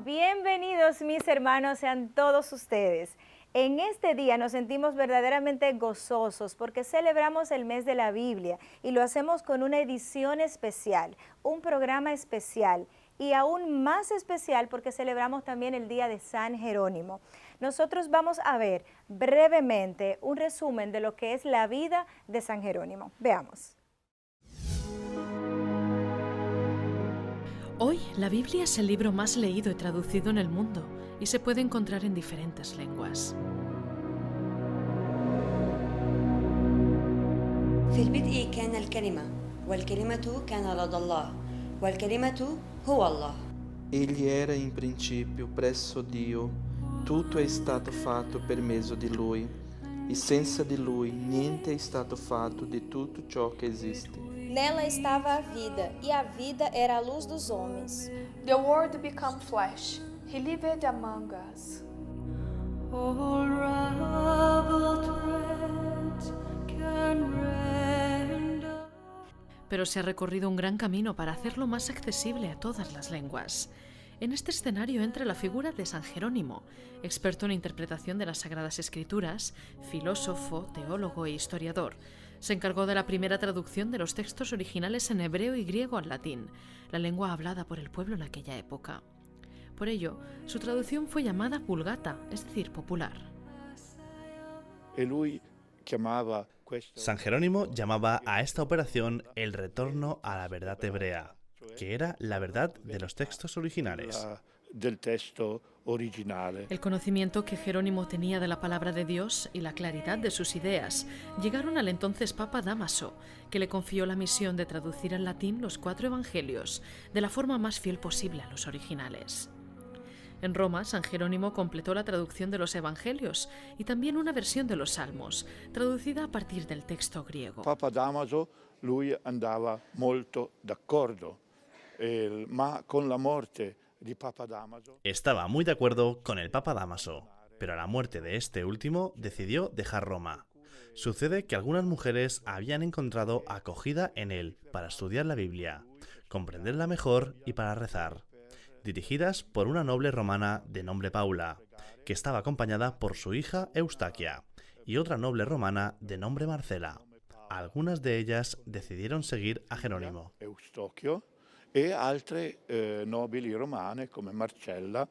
Bienvenidos mis hermanos, sean todos ustedes. En este día nos sentimos verdaderamente gozosos porque celebramos el mes de la Biblia y lo hacemos con una edición especial, un programa especial y aún más especial porque celebramos también el día de San Jerónimo. Nosotros vamos a ver brevemente un resumen de lo que es la vida de San Jerónimo. Veamos. Hoy, la Biblia es el libro más leído y traducido en el mundo y se puede encontrar en diferentes lenguas. في البدء كان الكلمة والكلمة كان لدى الله والكلمة هو الله. Egli era in principio presso Dio, tutto è stato fatto per mezzo di Lui, e senza di Lui niente è stato fatto di tutto ciò che esiste. Nela estava a vida, e a vida era a luz dos homens. The Word became flesh. He lived among us. Pero se ha recorrido un gran camino para hacerlo más accesible a todas las lenguas. En este escenario entra la figura de San Jerónimo, experto en interpretación de las Sagradas Escrituras, filósofo, teólogo e historiador. Se encargó de la primera traducción de los textos originales en hebreo y griego al latín, la lengua hablada por el pueblo en aquella época. Por ello, su traducción fue llamada Vulgata, es decir, popular. San Jerónimo llamaba a esta operación el retorno a la verdad hebrea, que era la verdad de los textos originales. El conocimiento que Jerónimo tenía de la palabra de Dios y la claridad de sus ideas llegaron al entonces Papa Dámaso, que le confió la misión de traducir al latín los 4 evangelios de la forma más fiel posible a los originales. En Roma, San Jerónimo completó la traducción de los evangelios y también una versión de los salmos, traducida a partir del texto griego. Papa Dámaso, lui andava molto d'accordo, ma con la morte di Papa Dámaso. Estaba muy de acuerdo con el Papa Dámaso, pero a la muerte de este último decidió dejar Roma. Sucede que algunas mujeres habían encontrado acogida en él para estudiar la Biblia, comprenderla mejor y para rezar, dirigidas por una noble romana de nombre Paula, que estaba acompañada por su hija Eustaquia, y otra noble romana de nombre Marcela. Algunas de ellas decidieron seguir a Jerónimo. Eustachio e altre nobili romane come Marcella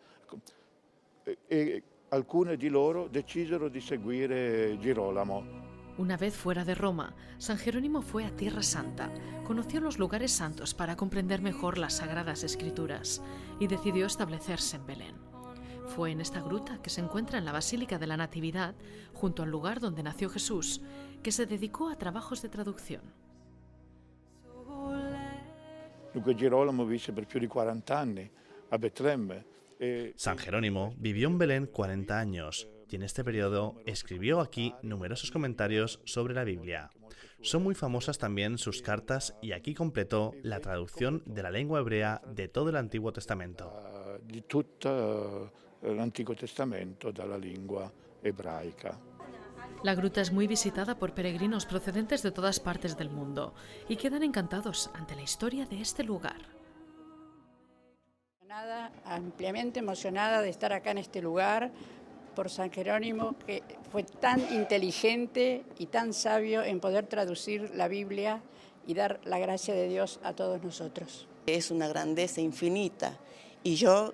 e alcune di loro decisero di seguire Girolamo. Una vez fuera de Roma, San Jerónimo fue a Tierra Santa, conoció los lugares santos para comprender mejor las Sagradas Escrituras y decidió establecerse en Belén. Fue en esta gruta que se encuentra en la Basílica de la Natividad, junto al lugar donde nació Jesús, que se dedicó a trabajos de traducción. Dunque Girolamo visse per più di 40 anni a Betlemme. San Jerónimo vivió en Belén 40 años y en este periodo escribió aquí numerosos comentarios sobre la Biblia. Son muy famosas también sus cartas y aquí completó la traducción de la lengua hebrea de todo el Antiguo Testamento. Di tutto l'Antico Testamento dalla lingua ebraica. La gruta es muy visitada por peregrinos procedentes de todas partes del mundo y quedan encantados ante la historia de este lugar. Ampliamente emocionada de estar acá en este lugar por San Jerónimo, que fue tan inteligente y tan sabio en poder traducir la Biblia y dar la gracia de Dios a todos nosotros. Es una grandeza infinita y yo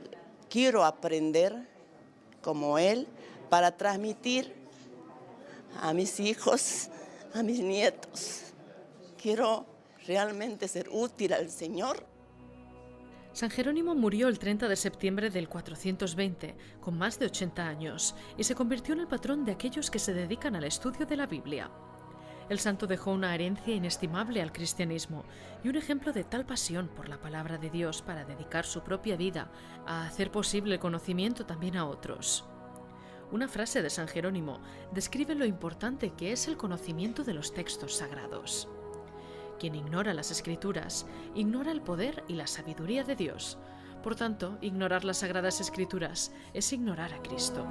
quiero aprender como él para transmitir a mis hijos, a mis nietos. Quiero realmente ser útil al Señor. San Jerónimo murió el 30 de septiembre del 420, con más de 80 años, y se convirtió en el patrón de aquellos que se dedican al estudio de la Biblia. El santo dejó una herencia inestimable al cristianismo y un ejemplo de tal pasión por la palabra de Dios para dedicar su propia vida a hacer posible el conocimiento también a otros. Una frase de San Jerónimo describe lo importante que es el conocimiento de los textos sagrados. Quien ignora las Escrituras, ignora el poder y la sabiduría de Dios. Por tanto, ignorar las Sagradas Escrituras es ignorar a Cristo.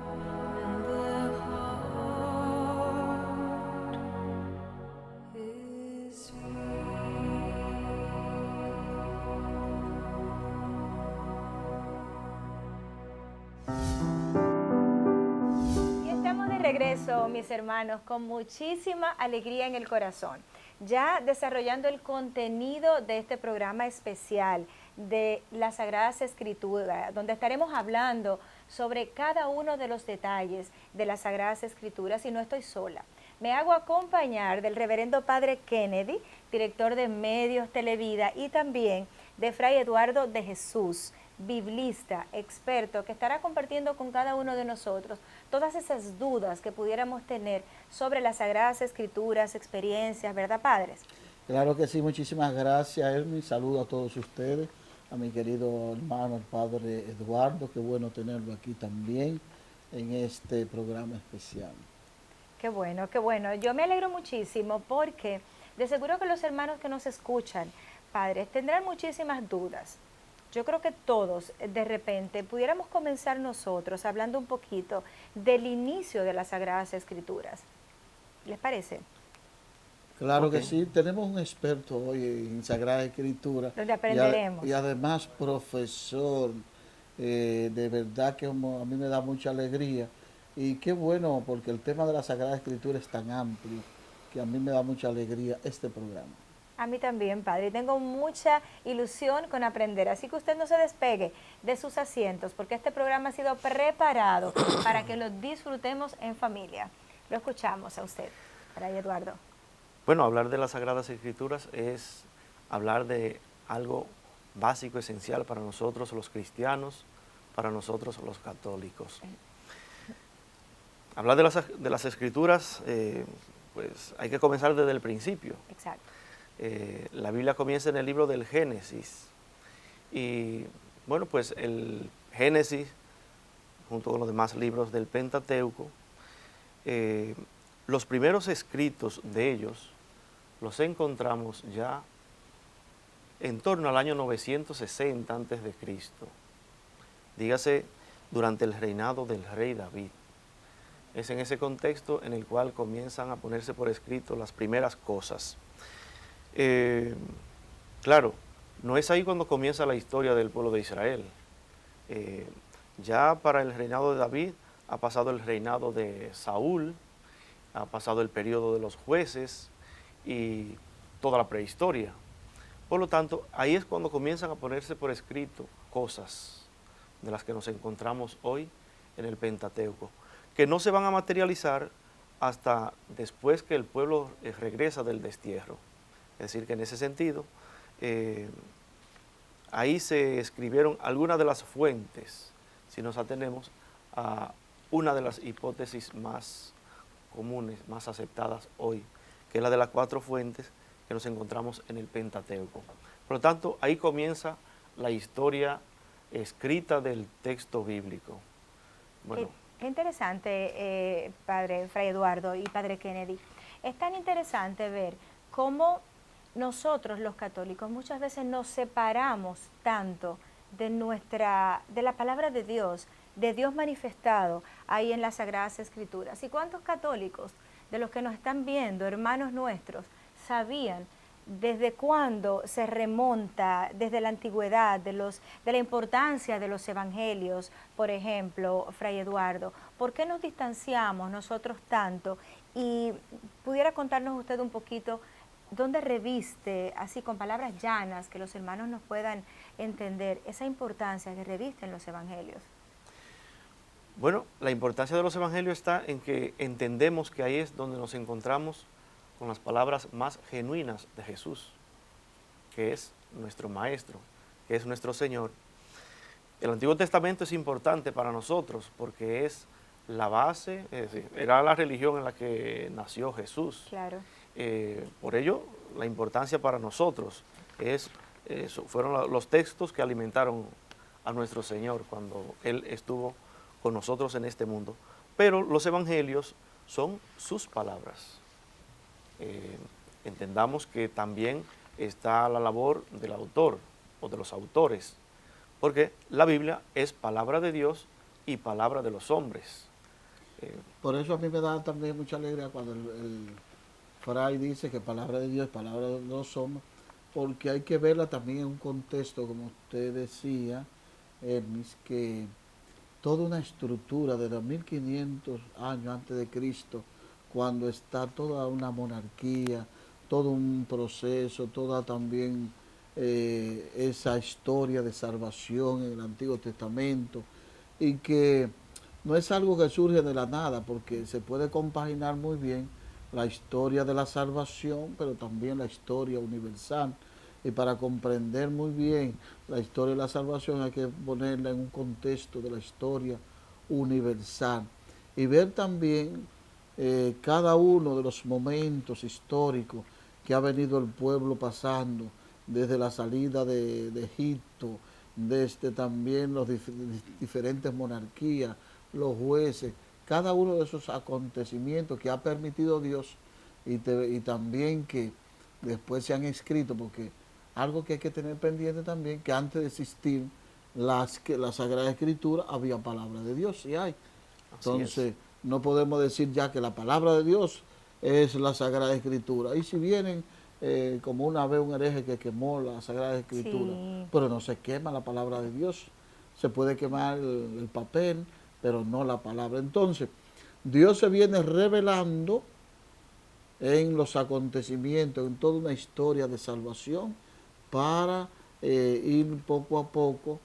regreso, mis hermanos, con muchísima alegría en el corazón, ya desarrollando el contenido de este programa especial de las Sagradas Escrituras, donde estaremos hablando sobre cada uno de los detalles de las Sagradas Escrituras, y no estoy sola. Me hago acompañar del reverendo Padre Kennedy, director de Medios Televida, y también de Fray Eduardo de Jesús, biblista, experto, que estará compartiendo con cada uno de nosotros todas esas dudas que pudiéramos tener sobre las Sagradas Escrituras, experiencias, ¿verdad, padres? Claro que sí, muchísimas gracias, Elmi. Saludo a todos ustedes, a mi querido hermano, el Padre Eduardo, qué bueno tenerlo aquí también en este programa especial. Qué bueno, qué bueno. Yo me alegro muchísimo porque de seguro que los hermanos que nos escuchan, padres, tendrán muchísimas dudas. Yo creo que todos, de repente, pudiéramos comenzar nosotros hablando un poquito del inicio de las Sagradas Escrituras. ¿Les parece? Claro que sí, tenemos un experto hoy en Sagrada Escritura. Donde aprenderemos. Y además profesor, de verdad que a mí me da mucha alegría. Y qué bueno, porque el tema de la Sagrada Escritura es tan amplio que a mí me da mucha alegría este programa. A mí también, padre, y tengo mucha ilusión con aprender, así que usted no se despegue de sus asientos, porque este programa ha sido preparado para que lo disfrutemos en familia. Lo escuchamos a usted, Fray Eduardo. Bueno, hablar de las Sagradas Escrituras es hablar de algo básico, esencial para nosotros los cristianos, para nosotros los católicos. Hablar de las Escrituras, pues hay que comenzar desde el principio. Exacto. La Biblia comienza en el libro del Génesis y bueno, pues el Génesis junto con los demás libros del Pentateuco, los primeros escritos de ellos los encontramos ya en torno al año 960 a.C., dígase durante el reinado del rey David. Es en ese contexto en el cual comienzan a ponerse por escrito las primeras cosas. Claro, no es ahí cuando comienza la historia del pueblo de Israel. Ya para el reinado de David ha pasado el reinado de Saúl, ha pasado el periodo de los jueces y toda la prehistoria. Por lo tanto, ahí es cuando comienzan a ponerse por escrito cosas de las que nos encontramos hoy en el Pentateuco, que no se van a materializar hasta después que el pueblo regresa del destierro. Es decir, que en ese sentido, ahí se escribieron algunas de las fuentes, si nos atenemos a una de las hipótesis más comunes, más aceptadas hoy, que es la de las 4 fuentes que nos encontramos en el Pentateuco. Por lo tanto, ahí comienza la historia escrita del texto bíblico. Bueno, qué interesante, padre Fray Eduardo y padre Kennedy. Es tan interesante ver cómo nosotros los católicos muchas veces nos separamos tanto de la palabra de Dios manifestado ahí en las Sagradas Escrituras. ¿Y cuántos católicos de los que nos están viendo, hermanos nuestros, sabían desde cuándo se remonta, desde la antigüedad, de la importancia de los evangelios, por ejemplo, Fray Eduardo? ¿Por qué nos distanciamos nosotros tanto? Y pudiera contarnos usted un poquito dónde reviste, así con palabras llanas, que los hermanos nos puedan entender esa importancia que revisten los evangelios. Bueno, la importancia de los evangelios está en que entendemos que ahí es donde nos encontramos con las palabras más genuinas de Jesús, que es nuestro Maestro, que es nuestro Señor. El Antiguo Testamento es importante para nosotros porque es la base, es decir, era la religión en la que nació Jesús. Claro. Por ello, la importancia para nosotros fueron los textos que alimentaron a nuestro Señor cuando Él estuvo con nosotros en este mundo. Pero los evangelios son sus palabras. Entendamos que también está la labor del autor o de los autores, porque la Biblia es palabra de Dios y palabra de los hombres. Por eso a mí me da también mucha alegría cuando el Fray dice que palabra de Dios, palabra de los hombres, porque hay que verla también en un contexto, como usted decía, Hermes, que toda una estructura de 2500 años antes de Cristo, cuando está toda una monarquía, todo un proceso, toda también esa historia de salvación en el Antiguo Testamento, y que no es algo que surge de la nada, porque se puede compaginar muy bien la historia de la salvación, pero también la historia universal. Y para comprender muy bien la historia de la salvación hay que ponerla en un contexto de la historia universal y ver también cada uno de los momentos históricos que ha venido el pueblo pasando, desde la salida de Egipto, desde también los diferentes monarquías, los jueces, cada uno de esos acontecimientos que ha permitido Dios y también que después se han escrito, porque algo que hay que tener pendiente también, que antes de existir la Sagrada Escritura había palabra de Dios, y hay. Entonces, no podemos decir ya que la palabra de Dios es la Sagrada Escritura. Y si vienen, como una vez un hereje que quemó la Sagrada Escritura, sí, pero no se quema la palabra de Dios. Se puede quemar el papel, pero no la palabra. Entonces, Dios se viene revelando en los acontecimientos, en toda una historia de salvación, para ir poco a poco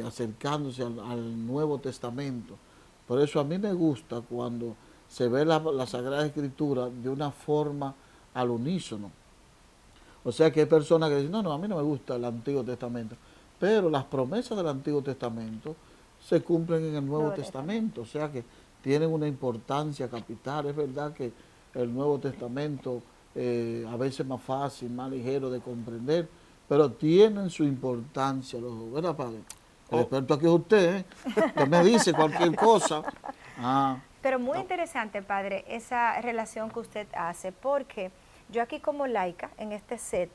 acercándose al Nuevo Testamento. Por eso a mí me gusta cuando se ve la Sagrada Escritura de una forma al unísono. O sea que hay personas que dicen, no, a mí no me gusta el Antiguo Testamento, pero las promesas del Antiguo Testamento se cumplen en el Nuevo Testamento, o sea que tienen una importancia capital. Es verdad que el Nuevo Testamento a veces es más fácil, más ligero de comprender, pero tienen su importancia, ¿verdad, padre? El experto aquí es usted, que me dice cualquier cosa. Pero muy interesante, padre, esa relación que usted hace, porque yo aquí como laica, en este set,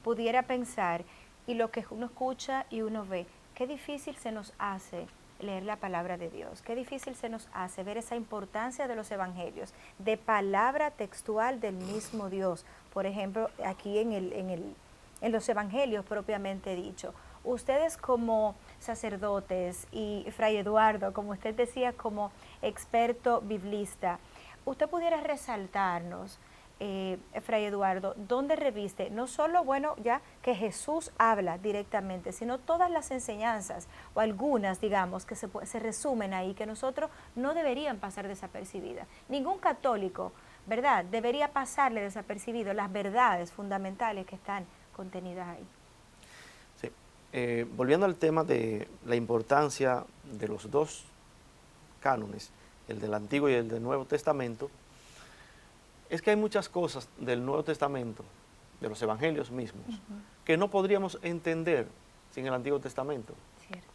pudiera pensar, y lo que uno escucha y uno ve, qué difícil se nos hace leer la palabra de Dios, qué difícil se nos hace ver esa importancia de los evangelios, de palabra textual del mismo Dios. Por ejemplo, aquí en los evangelios propiamente dicho. Ustedes como sacerdotes y Fray Eduardo, como usted decía, como experto biblista, usted pudiera resaltarnos, Fray Eduardo, ¿dónde reviste? No solo, bueno, ya que Jesús habla directamente, sino todas las enseñanzas, o algunas, digamos, que se resumen ahí, que nosotros no deberían pasar desapercibidas. Ningún católico, ¿verdad?, debería pasarle desapercibido las verdades fundamentales que están contenidas ahí. Sí. Volviendo al tema de la importancia de los dos cánones, el del Antiguo y el del Nuevo Testamento, es que hay muchas cosas del Nuevo Testamento, de los evangelios mismos, que no podríamos entender sin el Antiguo Testamento. Cierto.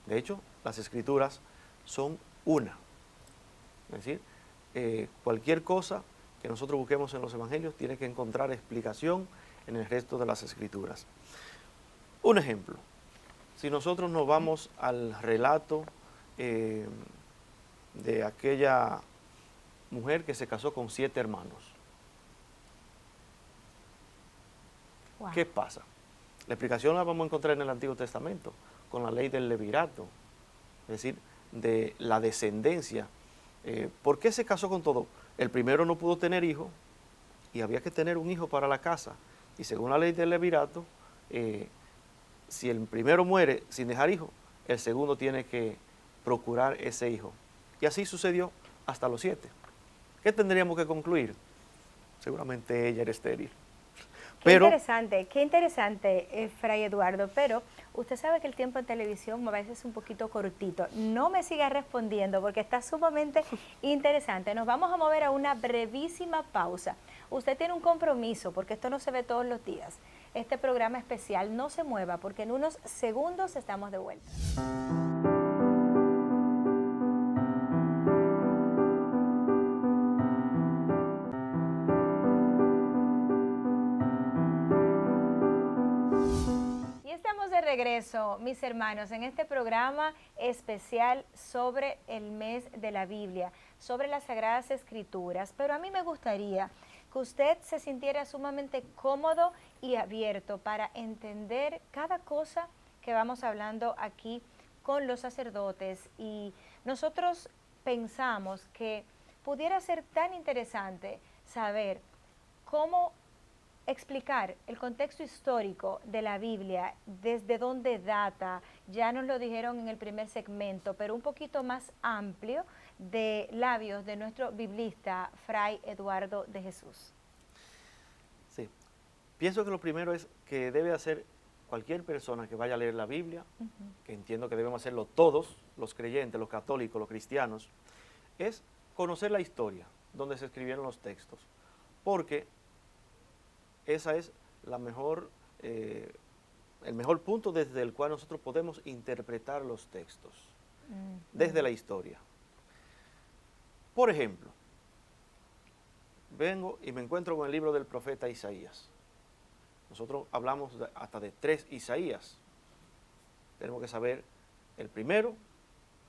De hecho, las Escrituras son una. Es decir, cualquier cosa que nosotros busquemos en los evangelios tiene que encontrar explicación en el resto de las Escrituras. Un ejemplo, si nosotros nos vamos al relato de aquella mujer que se casó con 7 hermanos. Wow. ¿Qué pasa? La explicación la vamos a encontrar en el Antiguo Testamento, con la ley del levirato, es decir, de la descendencia. ¿Por qué se casó con todo? El primero no pudo tener hijo y había que tener un hijo para la casa. Y según la ley del levirato, si el primero muere sin dejar hijo, el segundo tiene que procurar ese hijo. Y así sucedió hasta los 7. ¿Qué tendríamos que concluir? Seguramente ella era estéril. Qué interesante, Fray Eduardo, pero usted sabe que el tiempo en televisión a veces es un poquito cortito. No me siga respondiendo porque está sumamente interesante. Nos vamos a mover a una brevísima pausa. Usted tiene un compromiso porque esto no se ve todos los días. Este programa especial no se mueva porque en unos segundos estamos de vuelta. Regreso, mis hermanos, en este programa especial sobre el mes de la Biblia, sobre las Sagradas Escrituras, pero a mí me gustaría que usted se sintiera sumamente cómodo y abierto para entender cada cosa que vamos hablando aquí con los sacerdotes y nosotros pensamos que pudiera ser tan interesante saber cómo explicar el contexto histórico de la Biblia, desde dónde data, ya nos lo dijeron en el primer segmento, pero un poquito más amplio de labios de nuestro biblista, Fray Eduardo de Jesús. Sí, pienso que lo primero es que debe hacer cualquier persona que vaya a leer la Biblia, que entiendo que debemos hacerlo todos, los creyentes, los católicos, los cristianos, es conocer la historia, donde se escribieron los textos, porque esa es el mejor punto desde el cual nosotros podemos interpretar los textos, desde la historia. Por ejemplo, vengo y me encuentro con el libro del profeta Isaías. Nosotros hablamos hasta de 3 Isaías. Tenemos que saber el primero,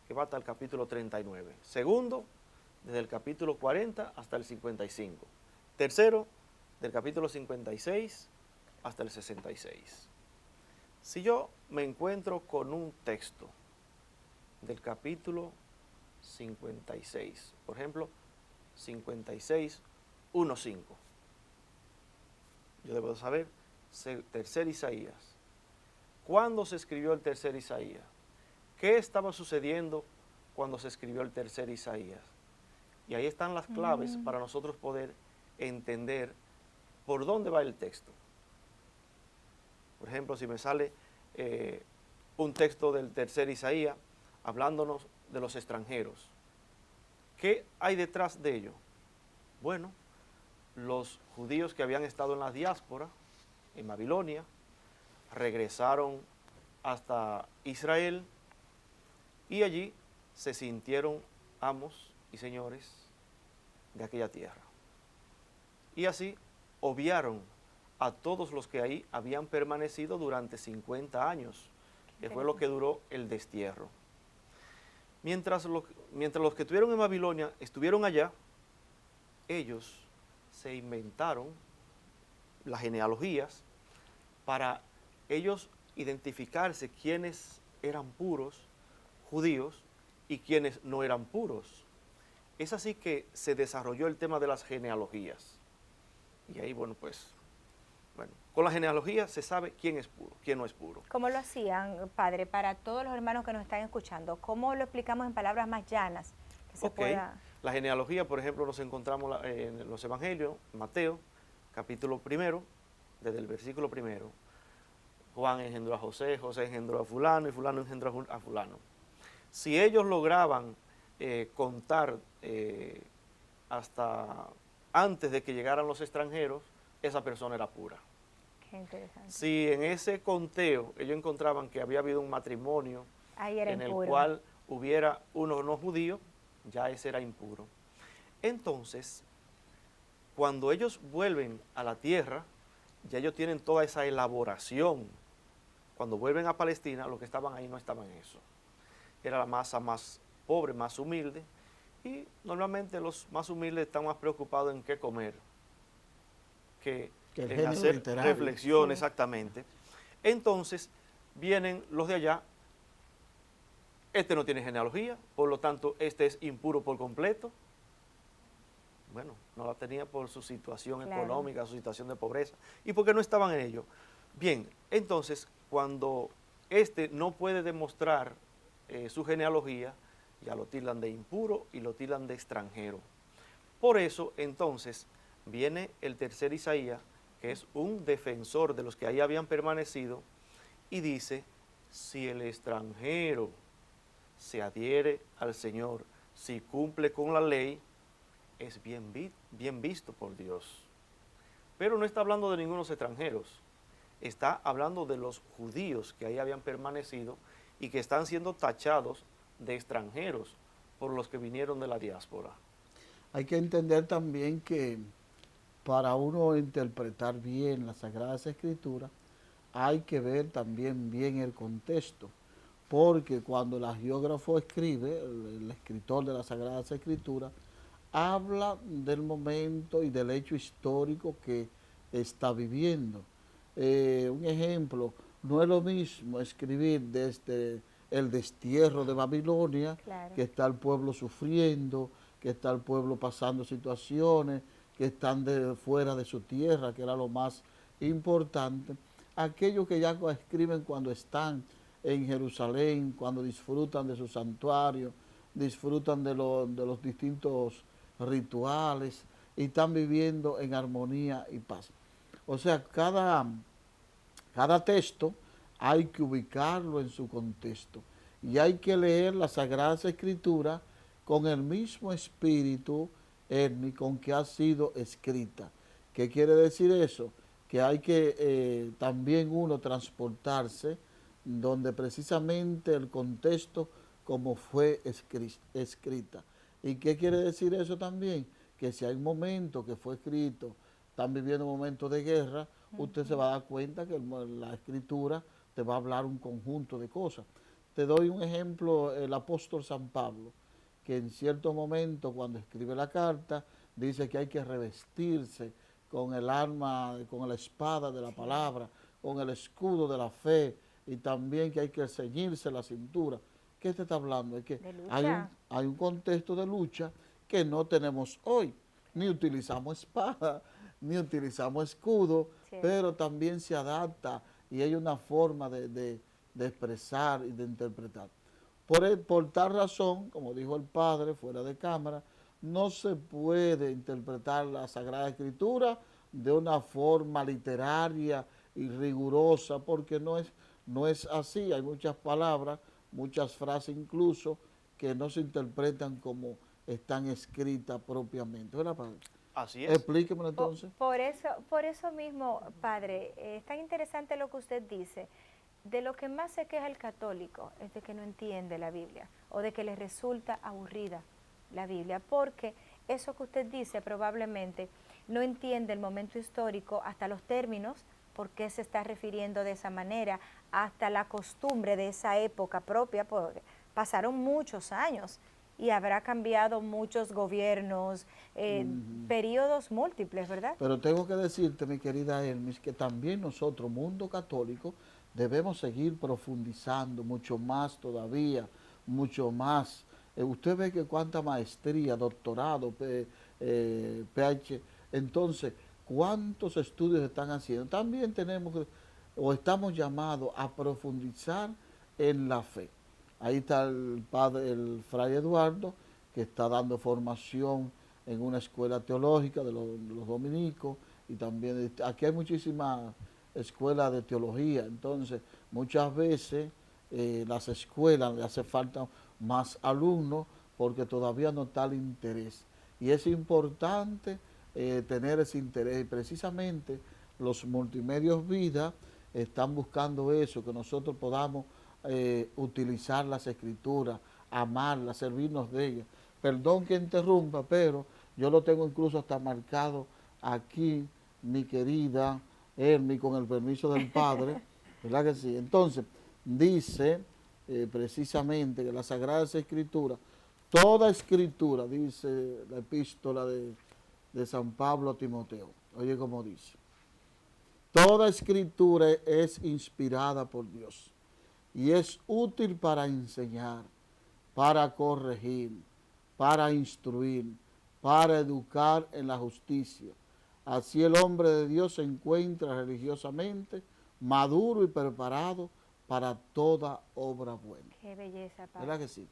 que va hasta el capítulo 39. Segundo, desde el capítulo 40 hasta el 55. Tercero, del capítulo 56 hasta el 66. Si yo me encuentro con un texto del capítulo 56, por ejemplo, 56, 1.5, yo debo saber, tercer Isaías. ¿Cuándo se escribió el tercer Isaías? ¿Qué estaba sucediendo cuando se escribió el tercer Isaías? Y ahí están las claves para nosotros poder entender por dónde va el texto. Por ejemplo, si me sale un texto del tercer Isaías hablándonos de los extranjeros, ¿qué hay detrás de ello? Bueno, los judíos que habían estado en la diáspora, en Babilonia, regresaron hasta Israel y allí se sintieron amos y señores de aquella tierra. Y así obviaron a todos los que ahí habían permanecido durante 50 años, que fue lo que duró el destierro. Mientras los que estuvieron en Babilonia estuvieron allá, ellos se inventaron las genealogías para ellos identificarse quiénes eran puros judíos y quiénes no eran puros. Es así que se desarrolló el tema de las genealogías. Y ahí, bueno, con la genealogía se sabe quién es puro, quién no es puro. ¿Cómo lo hacían, padre, para todos los hermanos que nos están escuchando? ¿Cómo lo explicamos en palabras más llanas? Que se pueda... La genealogía, por ejemplo, nos encontramos en los evangelios, Mateo, capítulo 1, desde el versículo 1. Juan engendró a José, José engendró a fulano y fulano engendró a fulano. Si ellos lograban contar hasta antes de que llegaran los extranjeros, esa persona era pura. Qué interesante. Si en ese conteo ellos encontraban que había habido un matrimonio en el cual hubiera uno no judío, ya ese era impuro. Entonces, cuando ellos vuelven a la tierra, ya ellos tienen toda esa elaboración. Cuando vuelven a Palestina, los que estaban ahí no estaban en eso. Era la masa más pobre, más humilde, y normalmente los más humildes están más preocupados en qué comer que en hacer literario. reflexión, exactamente. Entonces, vienen los de allá, este no tiene genealogía, por lo tanto, este es impuro por completo. Bueno, no la tenía por su situación económica, su situación de pobreza, y porque no estaban en ello. Bien, entonces, cuando este no puede demostrar su genealogía, ya lo tildan de impuro y lo tildan de extranjero. Por eso, entonces, viene el tercer Isaías, que es un defensor de los que ahí habían permanecido, y dice, si el extranjero se adhiere al Señor, si cumple con la ley, es bien visto por Dios. Pero no está hablando de ningunos extranjeros, está hablando de los judíos que ahí habían permanecido y que están siendo tachados de extranjeros por los que vinieron de la diáspora. Hay que entender también que para uno interpretar bien las Sagradas Escrituras, hay que ver también bien el contexto, porque cuando el geógrafo escribe, el escritor de las Sagradas Escrituras, habla del momento y del hecho histórico que está viviendo. Un ejemplo, no es lo mismo escribir desde el destierro de Babilonia, Claro. que está el pueblo sufriendo, que está el pueblo pasando situaciones, que están fuera de su tierra, que era lo más importante. Aquellos que ya escriben cuando están en Jerusalén, cuando disfrutan de su santuario, disfrutan de los distintos rituales y están viviendo en armonía y paz. O sea, cada texto hay que ubicarlo en su contexto y hay que leer las Sagradas Escrituras con el mismo espíritu con que ha sido escrita. ¿Qué quiere decir eso? Que hay que también uno transportarse donde precisamente el contexto como fue escrita. ¿Y qué quiere decir eso también? Que si hay un momento que fue escrito, están viviendo un momento de guerra, usted se va a dar cuenta que la escritura te va a hablar un conjunto de cosas. Te doy un ejemplo, el apóstol San Pablo, que en cierto momento cuando escribe la carta, dice que hay que revestirse con el arma, con la espada de la palabra, con el escudo de la fe, y también que hay que ceñirse la cintura. ¿Qué te está hablando? Es que hay un contexto de lucha que no tenemos hoy. Ni utilizamos espada, ni utilizamos escudo, pero también se adapta y hay una forma de expresar y de interpretar. Por tal razón, como dijo el padre fuera de cámara, no se puede interpretar la Sagrada Escritura de una forma literaria y rigurosa, porque no es así. Hay muchas palabras, muchas frases incluso, que no se interpretan como están escritas propiamente. ¿Verdad, padre? Así es. Explíquemelo entonces. Por eso mismo, padre, es tan interesante lo que usted dice. De lo que más se queja el católico es de que no entiende la Biblia o de que le resulta aburrida la Biblia, porque eso que usted dice probablemente no entiende el momento histórico, hasta los términos, por qué se está refiriendo de esa manera, hasta la costumbre de esa época propia, porque pasaron muchos años y habrá cambiado muchos gobiernos, periodos múltiples, ¿verdad? Pero tengo que decirte, mi querida Elmis, que también nosotros, mundo católico, debemos seguir profundizando mucho más todavía, mucho más. Usted ve que cuánta maestría, doctorado, PH, entonces, cuántos estudios están haciendo. También estamos llamados a profundizar en la fe. Ahí está el fray Eduardo, que está dando formación en una escuela teológica de los dominicos, y también aquí hay muchísimas escuelas de teología. Entonces muchas veces las escuelas le hace falta más alumnos porque todavía no está el interés, y es importante tener ese interés, y precisamente los multimedios Vida están buscando eso, que nosotros podamos utilizar las escrituras, amarlas, servirnos de ellas. Perdón que interrumpa, pero yo lo tengo incluso hasta marcado aquí, mi querida Elmi, con el permiso del padre, ¿verdad que sí? Entonces, dice precisamente que la Sagrada Escritura, toda escritura, dice la epístola de San Pablo a Timoteo, oye cómo dice, toda escritura es inspirada por Dios y es útil para enseñar, para corregir, para instruir, para educar en la justicia. Así el hombre de Dios se encuentra religiosamente maduro y preparado para toda obra buena. Qué belleza, padre. ¿Verdad que sí?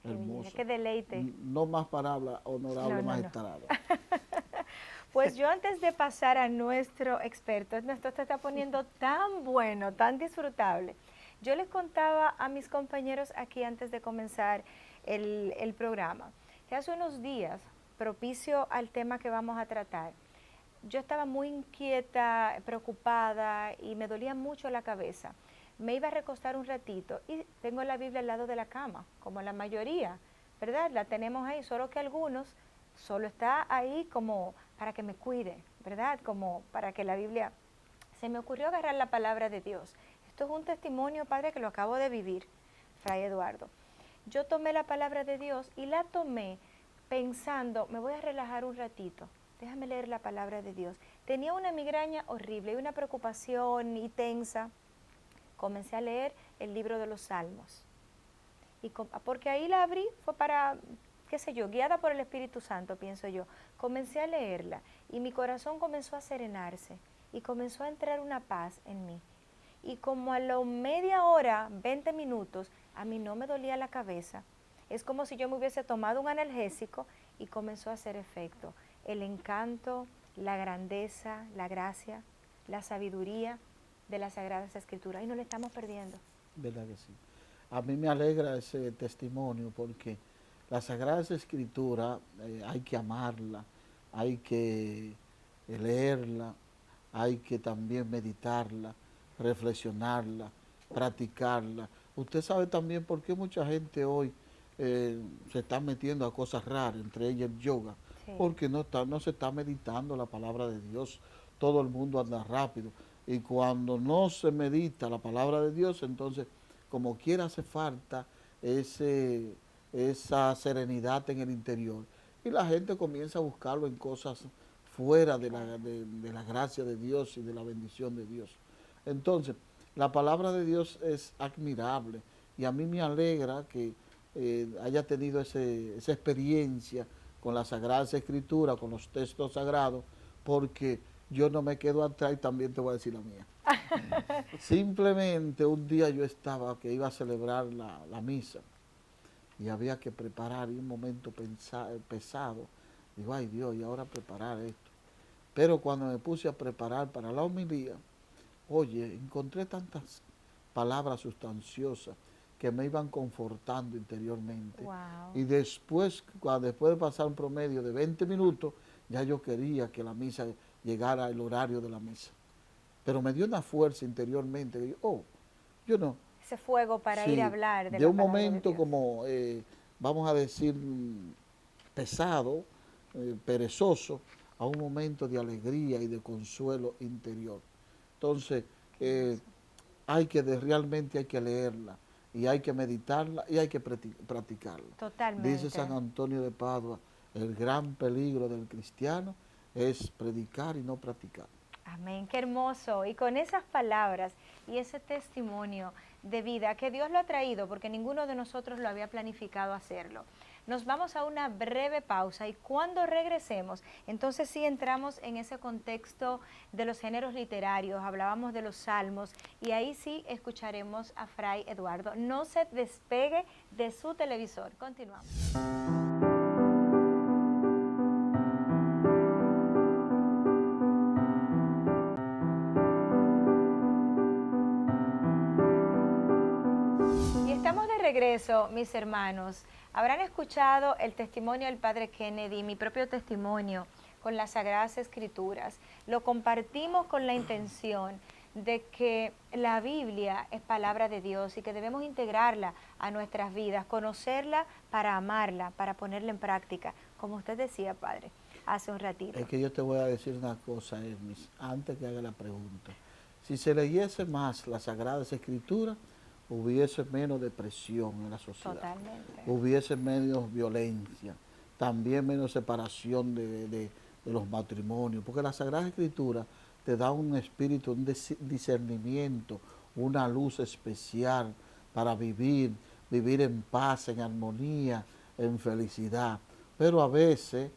Qué hermoso. belleza, qué deleite. No más palabras, honorable magistrado. Pues yo antes de pasar a nuestro experto, esto te está poniendo tan bueno, tan disfrutable. Yo les contaba a mis compañeros aquí antes de comenzar el programa, que hace unos días, propicio al tema que vamos a tratar, yo estaba muy inquieta, preocupada y me dolía mucho la cabeza. Me iba a recostar un ratito y tengo la Biblia al lado de la cama, como la mayoría, ¿verdad? La tenemos ahí, solo que algunos solo está ahí como para que me cuide, ¿verdad? Como para que la Biblia... Se me ocurrió agarrar la palabra de Dios. Esto es un testimonio, padre, que lo acabo de vivir, fray Eduardo. Yo tomé la palabra de Dios y la tomé pensando, me voy a relajar un ratito, déjame leer la palabra de Dios. Tenía una migraña horrible y una preocupación y tensa. Comencé a leer el libro de los Salmos. Porque ahí la abrí, fue para, qué sé yo, guiada por el Espíritu Santo, pienso yo. Comencé a leerla y mi corazón comenzó a serenarse y comenzó a entrar una paz en mí. Y como a la media hora, 20 minutos, a mí no me dolía la cabeza. Es como si yo me hubiese tomado un analgésico y comenzó a hacer efecto. El encanto, la grandeza, la gracia, la sabiduría de las Sagradas Escrituras. Y no le estamos perdiendo. ¿Verdad que sí? A mí me alegra ese testimonio porque las Sagradas Escrituras hay que amarla, hay que leerla, hay que también meditarla, reflexionarla, practicarla. Usted sabe también por qué mucha gente hoy se está metiendo a cosas raras, entre ellas el yoga, sí. Porque no se está meditando la palabra de Dios. Todo el mundo anda rápido y cuando no se medita la palabra de Dios, entonces como quiera hace falta esa serenidad en el interior y la gente comienza a buscarlo en cosas fuera de la gracia de Dios y de la bendición de Dios. Entonces, la palabra de Dios es admirable y a mí me alegra que haya tenido esa experiencia con las Sagradas Escrituras, con los textos sagrados, porque yo no me quedo atrás y también te voy a decir la mía. Simplemente un día yo estaba que iba a celebrar la misa y había que preparar y un momento pesado. Digo, ay Dios, y ahora preparar esto. Pero cuando me puse a preparar para la homilía, oye, encontré tantas palabras sustanciosas que me iban confortando interiormente. Wow. Y después de pasar un promedio de 20 minutos, ya yo quería que la misa llegara el horario de la misa. Pero me dio una fuerza interiormente. Que yo no. Ese fuego para ir a hablar de un momento como, vamos a decir, pesado, perezoso, a un momento de alegría y de consuelo interior. Entonces, realmente hay que leerla, y hay que meditarla, y hay que practicarla. Totalmente. Dice San Antonio de Padua, el gran peligro del cristiano es predicar y no practicar. Amén, qué hermoso. Y con esas palabras y ese testimonio de vida que Dios lo ha traído, porque ninguno de nosotros lo había planificado hacerlo. Nos vamos a una breve pausa y cuando regresemos, entonces sí entramos en ese contexto de los géneros literarios, hablábamos de los salmos y ahí sí escucharemos a Fray Eduardo. No se despegue de su televisor. Continuamos. Estamos de regreso, mis hermanos. Habrán escuchado el testimonio del Padre Kennedy, mi propio testimonio con las Sagradas Escrituras. Lo compartimos con la intención de que la Biblia es palabra de Dios y que debemos integrarla a nuestras vidas, conocerla para amarla, para ponerla en práctica, como usted decía, Padre, hace un ratito. Es que yo te voy a decir una cosa, Hermes, antes que haga la pregunta. Si se leyese más las Sagradas Escrituras, hubiese menos depresión en la sociedad. Totalmente. Hubiese menos violencia, también menos separación de los matrimonios, porque la Sagrada Escritura te da un espíritu, un discernimiento, una luz especial para vivir en paz, en armonía, en felicidad. Pero a veces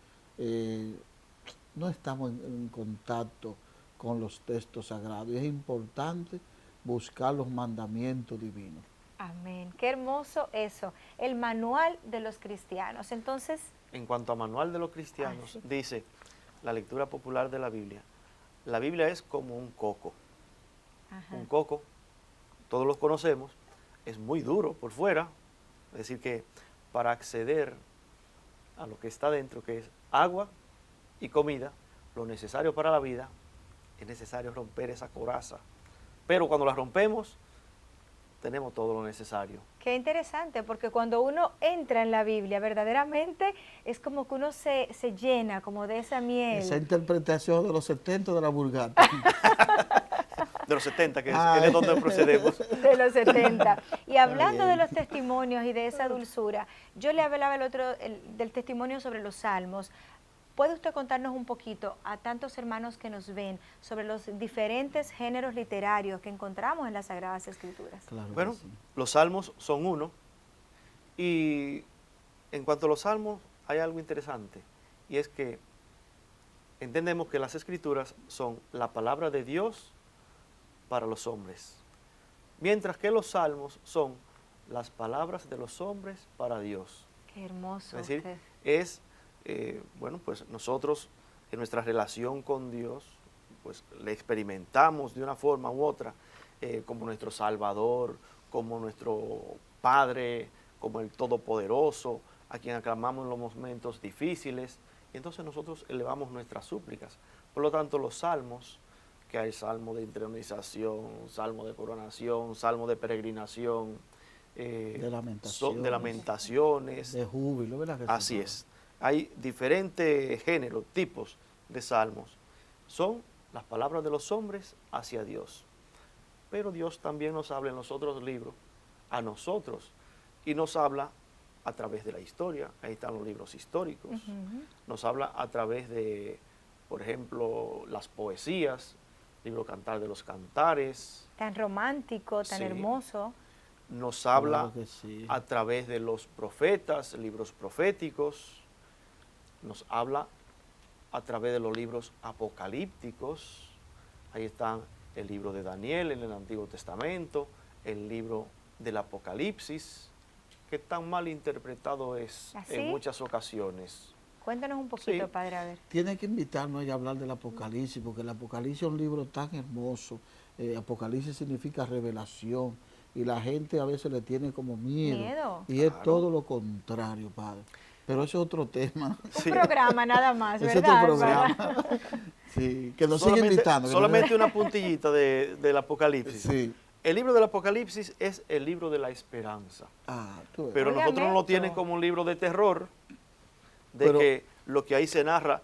no estamos en contacto con los textos sagrados y es importante buscar los mandamientos divinos. Amén. Qué hermoso eso. El manual de los cristianos. Entonces, en cuanto a manual de los cristianos, sí. Dice la lectura popular de la Biblia es como un coco. Ajá. Un coco, todos los conocemos, es muy duro por fuera, es decir que para acceder a lo que está dentro, que es agua y comida, lo necesario para la vida, es necesario romper esa coraza. Pero cuando la rompemos, tenemos todo lo necesario. Qué interesante, porque cuando uno entra en la Biblia, verdaderamente es como que uno se llena como de esa miel. Esa interpretación de los 70 de la Vulgata. De los 70, que es de donde procedemos. De los 70. Y hablando de los testimonios y de esa dulzura, yo le hablaba del testimonio sobre los salmos. ¿Puede usted contarnos un poquito a tantos hermanos que nos ven sobre los diferentes géneros literarios que encontramos en las Sagradas Escrituras? Claro, bueno, sí. Los salmos son uno, Y en cuanto a los salmos, hay algo interesante, y es que entendemos que las escrituras son la palabra de Dios para los hombres, mientras que los salmos son las palabras de los hombres para Dios. Qué hermoso. Es decir, es, bueno, pues nosotros en nuestra relación con Dios, pues le experimentamos de una forma u otra como nuestro Salvador, como nuestro Padre, como el Todopoderoso, a quien aclamamos en los momentos difíciles, y entonces nosotros elevamos nuestras súplicas. Por lo tanto, los salmos, que hay salmo de intronización, salmo de coronación, salmo de peregrinación, de lamentaciones, de júbilo, ¿verdad? Así es. Hay diferentes géneros, tipos de salmos. Son las palabras de los hombres hacia Dios. Pero Dios también nos habla en los otros libros a nosotros, y nos habla a través de la historia. Ahí están los libros históricos. Nos habla a través de, por ejemplo, las poesías, libro Cantar de los Cantares. Tan romántico, tan hermoso. Nos habla a través de los profetas, libros proféticos. Nos habla a través de los libros apocalípticos. Ahí están el libro de Daniel en el Antiguo Testamento, el libro del Apocalipsis, que tan mal interpretado es en muchas ocasiones. Cuéntanos un poquito, Padre, a ver. Tiene que invitarnos a hablar del Apocalipsis, porque el Apocalipsis es un libro tan hermoso. Apocalipsis significa revelación, y la gente a veces le tiene como miedo. Y es todo lo contrario, Padre. Pero ese es otro tema. Un programa nada más, ¿verdad? Es otro programa. Sí, que nos sigue invitando. Solamente una puntillita del Apocalipsis. Sí. El libro del Apocalipsis es el libro de la esperanza. Pero nosotros no lo tienen como un libro de terror, que lo que ahí se narra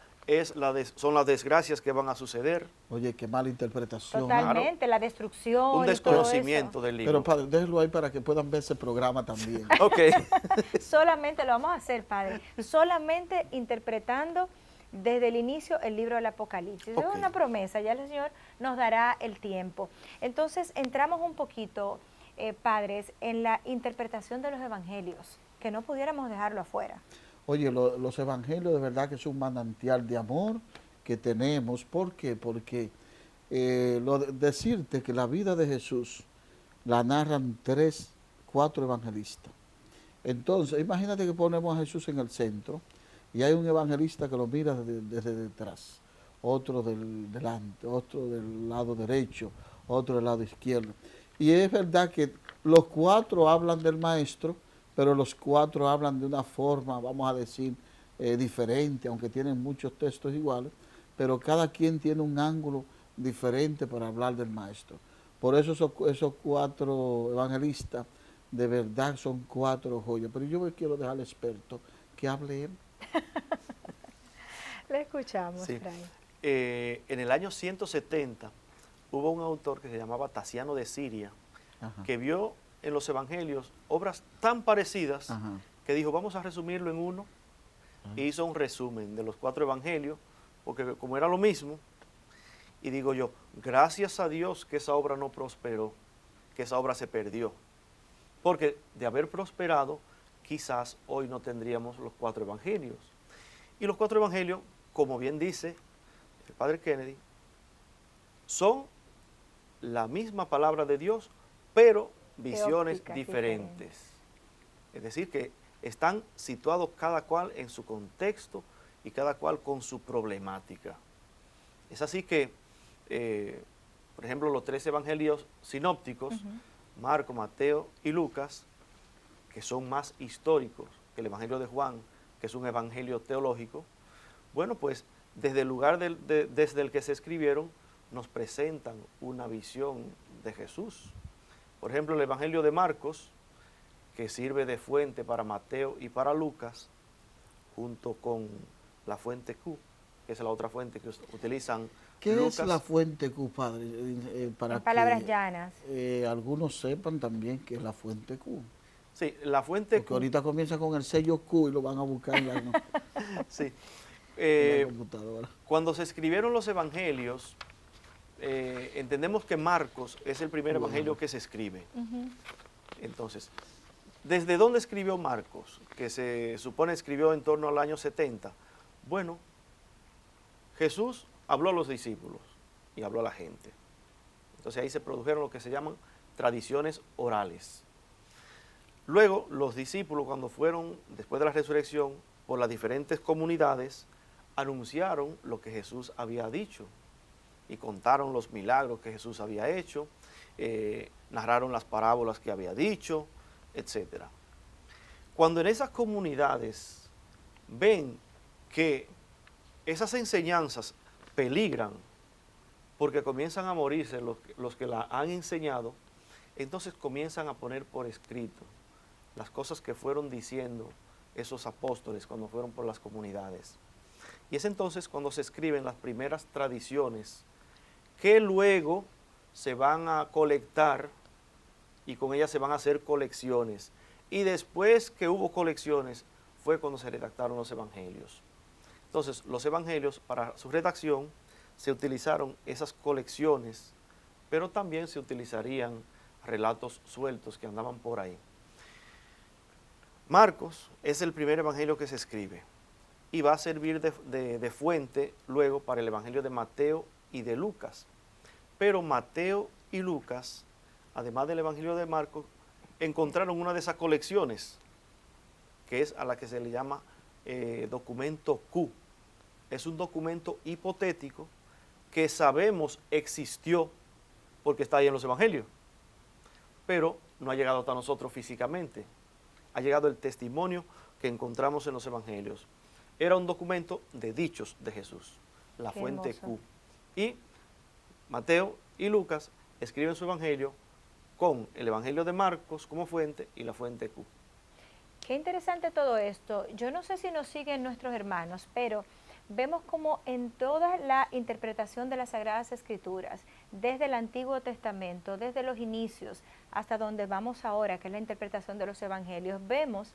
son las desgracias que van a suceder. Oye, qué mala interpretación. Totalmente, la destrucción. Un desconocimiento del libro. Pero Padre, déjelo ahí para que puedan ver ese programa también. Ok. Solamente lo vamos a hacer, Padre. Solamente interpretando desde el inicio el libro del Apocalipsis. Es una promesa, ya el Señor nos dará el tiempo. Entonces, entramos un poquito, padres, en la interpretación de los evangelios, que no pudiéramos dejarlo afuera. Oye, los evangelios de verdad que es un manantial de amor que tenemos. ¿Por qué? Porque decirte que la vida de Jesús la narran 4 evangelistas. Entonces, imagínate que ponemos a Jesús en el centro y hay un evangelista que lo mira desde detrás, otro del delante, otro del lado derecho, otro del lado izquierdo. Y es verdad que los 4 hablan del Maestro, pero los 4 hablan de una forma, vamos a decir, diferente, aunque tienen muchos textos iguales, pero cada quien tiene un ángulo diferente para hablar del Maestro. Por eso esos 4 evangelistas de verdad son 4 joyas. Pero yo quiero dejar al experto que hable él. Le escuchamos, sí. En el año 170 hubo un autor que se llamaba Tasiano de Siria, que vio en los evangelios obras tan parecidas que dijo, vamos a resumirlo en uno, y hizo un resumen de los 4 evangelios, porque como era lo mismo, y digo yo, gracias a Dios que esa obra no prosperó, que esa obra se perdió, porque de haber prosperado, quizás hoy no tendríamos los 4 evangelios. Y los 4 evangelios, como bien dice el Padre Kennedy, son la misma palabra de Dios, pero visiones diferentes. Es decir, que están situados cada cual en su contexto y cada cual con su problemática. Es así que, por ejemplo, los 3 evangelios sinópticos, Marco, Mateo y Lucas, que son más históricos que el evangelio de Juan, que es un evangelio teológico, bueno, pues desde el lugar desde el que se escribieron, nos presentan una visión de Jesús. Por ejemplo, el evangelio de Marcos, que sirve de fuente para Mateo y para Lucas, junto con la fuente Q, que es la otra fuente que utilizan ¿Qué Lucas. es la fuente Q, Padre? Para en palabras llanas. Algunos sepan también que es la fuente Q. Sí, la fuente Porque ahorita comienza con el sello Q y lo van a buscar en la, sí. en la computadora. Cuando se escribieron los evangelios, entendemos que Marcos es el primer evangelio que se escribe. Entonces, ¿Desde dónde escribió Marcos? Que se supone escribió en torno al año 70. Bueno, Jesús habló a los discípulos y habló a la gente. Entonces ahí se produjeron lo que se llaman tradiciones orales. Luego los discípulos, cuando fueron, después de la resurrección, por las diferentes comunidades, anunciaron lo que Jesús había dicho y contaron los milagros que Jesús había hecho, narraron las parábolas que había dicho, etc. Cuando en esas comunidades ven que esas enseñanzas peligran porque comienzan a morirse los que la han enseñado, entonces comienzan a poner por escrito las cosas que fueron diciendo esos apóstoles cuando fueron por las comunidades. Y es entonces cuando se escriben las primeras tradiciones que luego se van a colectar y con ellas se van a hacer colecciones. Y después que hubo colecciones fue cuando se redactaron los evangelios. Entonces, los evangelios, para su redacción, se utilizaron esas colecciones, pero también se utilizarían relatos sueltos que andaban por ahí. Marcos es el primer evangelio que se escribe y va a servir de fuente luego para el evangelio de Mateo y de Lucas. Pero Mateo y Lucas, además del evangelio de Marcos, encontraron una de esas colecciones, que es a la que se le llama documento Q. Es un documento hipotético que sabemos existió porque está ahí en los evangelios, pero no ha llegado hasta nosotros físicamente. Ha llegado el testimonio que encontramos en los evangelios. Era un documento de dichos de Jesús, la Qué fuente hermoso. Q. Y Mateo y Lucas escriben su evangelio con el evangelio de Marcos como fuente y la fuente Q. Qué interesante todo esto. Yo no sé si nos siguen nuestros hermanos, pero vemos como en toda la interpretación de las Sagradas Escrituras, desde el Antiguo Testamento, desde los inicios hasta donde vamos ahora, que es la interpretación de los Evangelios, vemos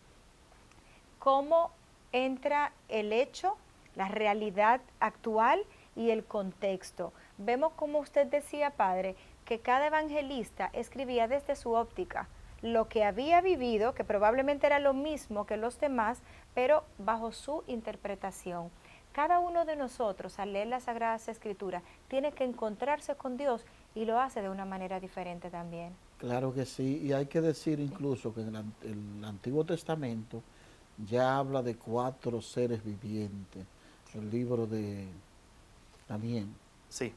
cómo entra el hecho, la realidad actual y el contexto. Vemos como usted decía, padre, que cada evangelista escribía desde su óptica lo que había vivido, que probablemente era lo mismo que los demás, pero bajo su interpretación. Cada uno de nosotros, al leer las Sagradas Escrituras, tiene que encontrarse con Dios y lo hace de una manera diferente también. Claro que sí, y hay que decir incluso que en el Antiguo Testamento ya habla de 4 seres vivientes, el libro de Daniel, Sí.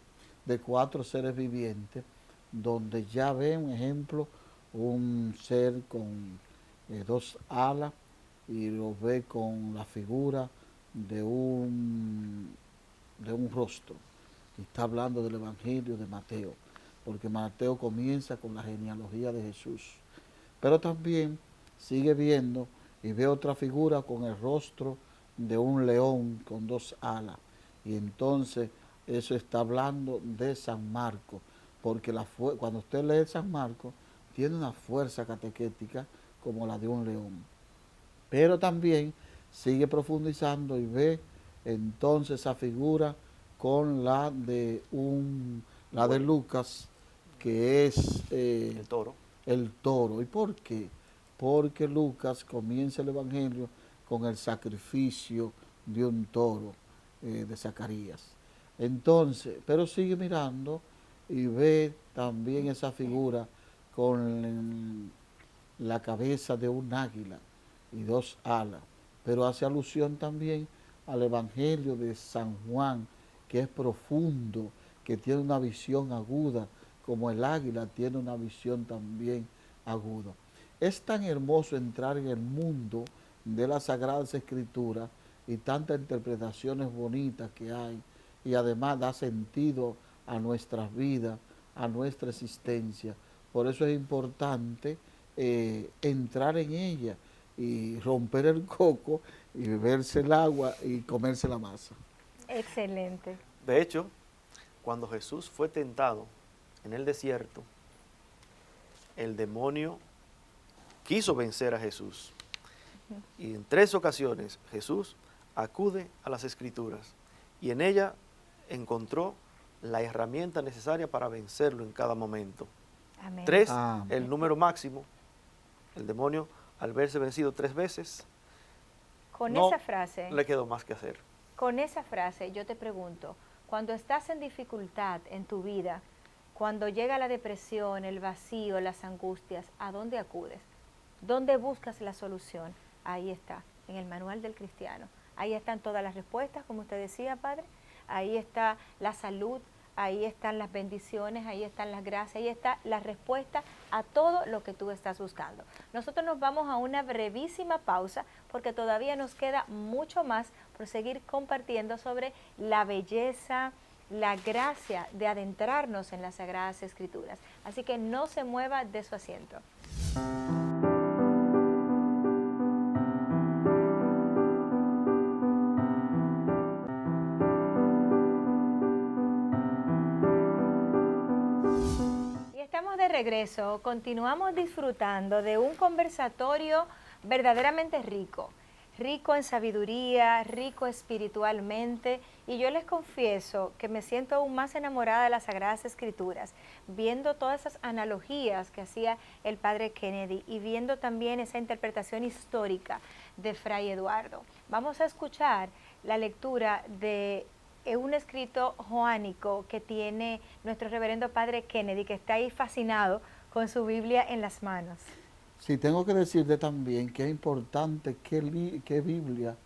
de 4 seres vivientes, donde ya ve un ejemplo, un ser con 2 alas y lo ve con la figura de un rostro. Y está hablando del Evangelio de Mateo, porque Mateo comienza con la genealogía de Jesús. Pero también sigue viendo y ve otra figura con el rostro de un león con 2 alas. Y entonces eso está hablando de San Marcos, porque cuando usted lee San Marcos, tiene una fuerza catequética como la de un león. Pero también sigue profundizando y ve entonces esa figura con la de Lucas, que es El toro. el toro. ¿Y por qué? Porque Lucas comienza el Evangelio con el sacrificio de un toro de Zacarías. Entonces, pero sigue mirando y ve también esa figura con la cabeza de un águila y 2 alas, pero hace alusión también al Evangelio de San Juan, que es profundo, que tiene una visión aguda, como el águila tiene una visión también aguda. Es tan hermoso entrar en el mundo de las Sagradas Escrituras y tantas interpretaciones bonitas que hay, y además da sentido a nuestras vidas, a nuestra existencia. Por eso es importante entrar en ella y romper el coco y beberse el agua y comerse la masa. Excelente. De hecho, cuando Jesús fue tentado en el desierto, el demonio quiso vencer a Jesús. Y en 3 ocasiones Jesús acude a las Escrituras y en ella encontró la herramienta necesaria para vencerlo en cada momento. Amén. 3, Amén. el número máximo. El demonio al verse vencido 3 veces, Con no esa frase, le quedó más que hacer. con esa frase yo te pregunto, cuando estás en dificultad en tu vida, cuando llega la depresión, el vacío, las angustias, ¿a dónde acudes? ¿Dónde buscas la solución? Ahí está, en el manual del cristiano. Ahí están todas las respuestas, como usted decía, Padre. Ahí está la salud, ahí están las bendiciones, ahí están las gracias, ahí está la respuesta a todo lo que tú estás buscando. Nosotros nos vamos a una brevísima pausa porque todavía nos queda mucho más por seguir compartiendo sobre la belleza, la gracia de adentrarnos en las Sagradas Escrituras. Así que no se mueva de su asiento. Estamos de regreso, continuamos disfrutando de un conversatorio verdaderamente rico, rico en sabiduría, rico espiritualmente, y yo les confieso que me siento aún más enamorada de las Sagradas Escrituras, viendo todas esas analogías que hacía el padre Kennedy y viendo también esa interpretación histórica de Fray Eduardo. Vamos a escuchar la lectura de un escrito joánico que tiene nuestro reverendo padre Kennedy, que está ahí fascinado con su Biblia en las manos. Sí, tengo que decirte también que es importante qué Biblia,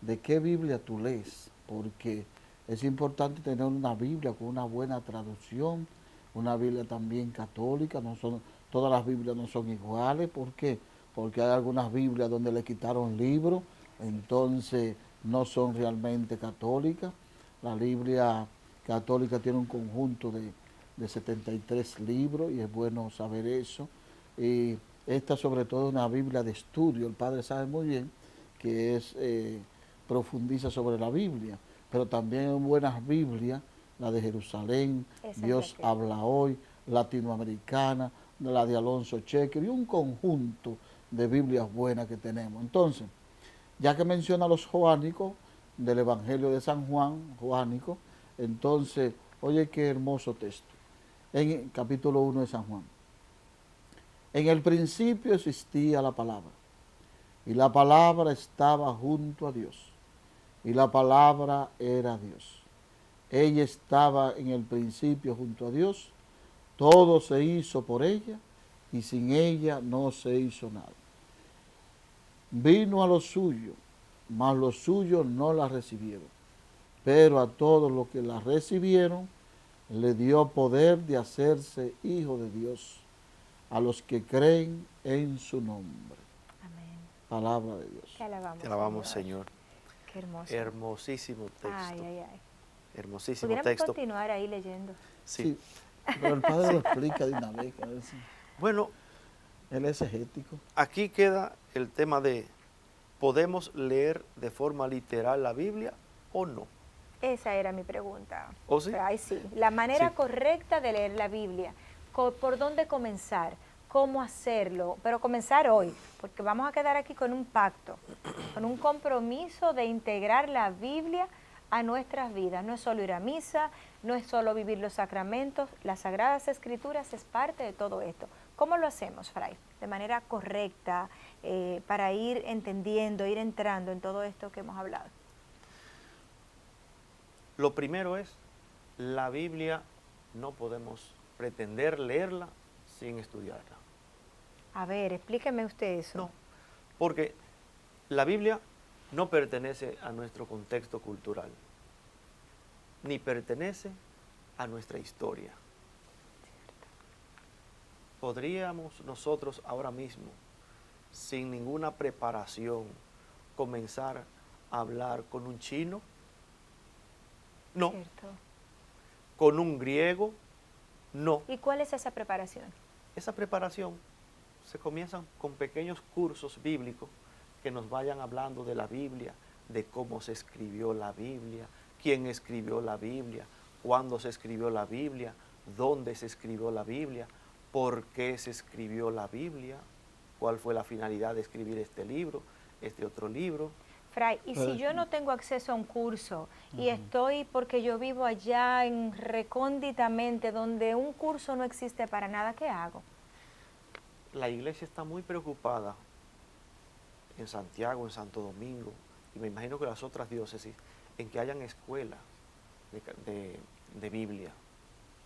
de qué Biblia tú lees, porque es importante tener una Biblia con una buena traducción, una Biblia también católica. No son, todas las Biblias no son iguales. ¿Por qué? Porque hay algunas Biblias donde le quitaron libros, entonces no son realmente católicas. La Biblia católica tiene un conjunto de 73 libros y es bueno saber eso. Y esta sobre todo es una Biblia de estudio. El padre sabe muy bien que profundiza sobre la Biblia, pero también hay buenas Biblias, la de Jerusalén, Dios habla hoy, latinoamericana, la de Alonso Checker y un conjunto de Biblias buenas que tenemos. Entonces, ya que menciona los joánicos, del Evangelio de San Juan, joánico, entonces, oye qué hermoso texto, en el capítulo 1 de San Juan. En el principio existía la palabra, y la palabra estaba junto a Dios, y la palabra era Dios. Ella estaba en el principio junto a Dios, todo se hizo por ella, y sin ella no se hizo nada. Vino a lo suyo, mas los suyos no la recibieron. Pero a todos los que la recibieron, le dio poder de hacerse hijo de Dios, a los que creen en su nombre. Amén. Palabra de Dios. Te alabamos, Señor. Qué hermoso. Hermosísimo texto. Ay, ay, ay. Hermosísimo Pudiéramos texto. continuar ahí leyendo. Sí. Pero el padre lo explica de una vez. Bueno, él es exegético. Aquí queda el tema de ¿podemos leer de forma literal la Biblia o no? Esa era mi pregunta. ¿Oh, sí? Ay, sí. La manera correcta de leer la Biblia. ¿Por dónde comenzar? ¿Cómo hacerlo? Pero comenzar hoy, porque vamos a quedar aquí con un pacto, con un compromiso de integrar la Biblia a nuestras vidas. No es solo ir a misa, no es solo vivir los sacramentos, las Sagradas Escrituras es parte de todo esto. ¿Cómo lo hacemos, Fray? De manera correcta, para ir entendiendo, ir entrando en todo esto que hemos hablado. Lo primero es, la Biblia no podemos pretender leerla sin estudiarla. A ver, explíqueme usted eso. No, porque la Biblia no pertenece a nuestro contexto cultural, ni pertenece a nuestra historia. ¿Podríamos nosotros ahora mismo, sin ninguna preparación, comenzar a hablar con un chino? No. Cierto. ¿Con un griego? No. ¿Y cuál es esa preparación? Esa preparación se comienza con pequeños cursos bíblicos que nos vayan hablando de la Biblia, de cómo se escribió la Biblia, quién escribió la Biblia, cuándo se escribió la Biblia, dónde se escribió la Biblia, por qué se escribió la Biblia, cuál fue la finalidad de escribir este libro, este otro libro. Fray, y si yo no tengo acceso a un curso y estoy porque yo vivo allá en recónditamente donde un curso no existe para nada, ¿qué hago? La iglesia está muy preocupada en Santiago, en Santo Domingo, y me imagino que las otras diócesis, en que hayan escuelas de Biblia,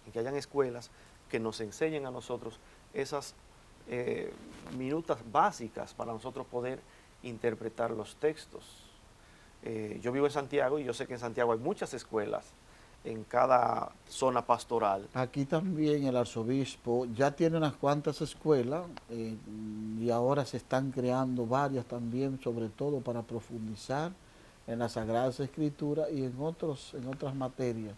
en que hayan escuelas que nos enseñen a nosotros esas minutas básicas para nosotros poder interpretar los textos. Yo vivo en Santiago y yo sé que en Santiago hay muchas escuelas en cada zona pastoral. Aquí también el arzobispo ya tiene unas cuantas escuelas y ahora se están creando varias también, sobre todo para profundizar en las Sagradas Escrituras y en otras materias.